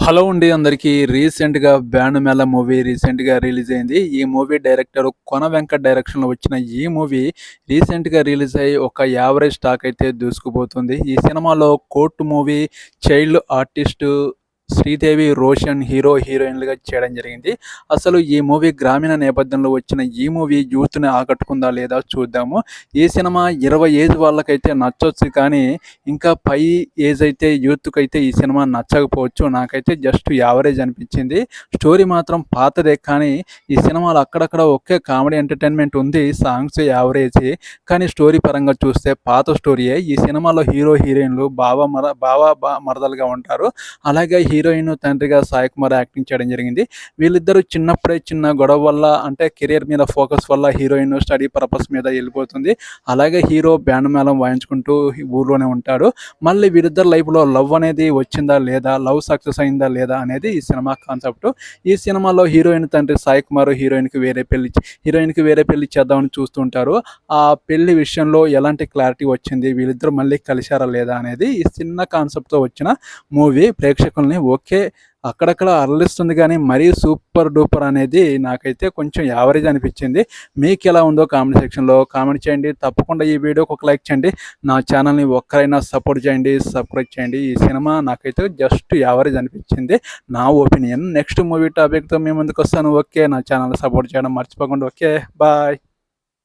Hello అండి అందరికీ. రీసెంట్‌గా 'బ్యాండ్ మేళ' మూవీ రీసెంట్‌గా రిలీజ్ అయింది. ఈ మూవీ డైరెక్టర్ కొన వెంకట్ డైరెక్షన్‌లో వచ్చిన ఈ మూవీ రీసెంట్‌గా రిలీజ్ అయ్యి ఒక యావరేజ్ టాక్ అయితే దూసుకుపోతుంది. ఈ సినిమాలో court movie, child artist Sridevi, Roshan హీరోయిన్‌లుగా చేయడం జరిగింది. అసలు ఈ మూవీ గ్రామీణ నేపథ్యంలో వచ్చిన ఈ మూవీ యూత్‌ని ఆకట్టుకుందా లేదా చూద్దాము. ఈ సినిమా 20 ఏజ్ వాళ్ళకైతే నచ్చొచ్చు, కానీ ఇంకా పై ఏజ్ అయితే యూత్‌కైతే ఈ సినిమా నచ్చకపోవచ్చు. నాకైతే జస్ట్ యావరేజ్ అనిపించింది. స్టోరీ మాత్రం పాతదే, కానీ ఈ సినిమాలో అక్కడక్కడ ఒకే కామెడీ ఎంటర్‌టైన్‌మెంట్ ఉంది. సాంగ్స్ యావరేజే, కానీ స్టోరీ పరంగా చూస్తే పాత స్టోరీయే. ఈ సినిమాలో హీరోయిన్‌లు మరదలుగా ఉంటారు. అలాగే హీరోయిన్ తండ్రిగా సాయి కుమార్ యాక్టింగ్ చేయడం జరిగింది. వీళ్ళిద్దరూ చిన్నప్పుడే చిన్న గొడవ వల్ల, అంటే కెరియర్ మీద ఫోకస్ వల్ల హీరోయిన్ స్టడీ పర్పస్ మీద వెళ్ళిపోతుంది. అలాగే హీరో బ్యాండ్ మేళం వాయించుకుంటూ ఊర్లోనే ఉంటాడు. మళ్ళీ వీరిద్దరు లైఫ్లో లవ్ అనేది వచ్చిందా లేదా, లవ్ సక్సెస్ అయిందా లేదా అనేది ఈ సినిమా కాన్సెప్ట్. ఈ సినిమాలో హీరోయిన్ తండ్రి సాయి కుమార్ హీరోయిన్కి వేరే పెళ్లి చేద్దామని చూస్తుంటారు. ఆ పెళ్లి విషయంలో ఎలాంటి క్లారిటీ వచ్చింది, వీళ్ళిద్దరూ మళ్ళీ కలిశారా లేదా అనేది ఈ చిన్న కాన్సెప్ట్తో వచ్చిన మూవీ ప్రేక్షకుల్ని ఓకే అక్కడక్కడ అరలిస్తుంది, కానీ మరీ సూపర్ డూపర్ అనేది నాకైతే కొంచెం యావరేజ్ అనిపించింది. మీకు ఎలా ఉందో కామెంట్ సెక్షన్లో కామెంట్ చేయండి. తప్పకుండా ఈ వీడియోకి ఒక లైక్ చేయండి. నా ఛానల్ని ఒక్కరైనా సపోర్ట్ చేయండి, సబ్స్క్రైబ్ చేయండి. ఈ సినిమా నాకైతే జస్ట్ యావరేజ్ అనిపించింది, నా ఒపీనియన్. నెక్స్ట్ మూవీ టాపిక్తో మీ ముందుకు వస్తాను. ఓకే, నా ఛానల్ సపోర్ట్ చేయడం మర్చిపోకుండా. Okay, bye.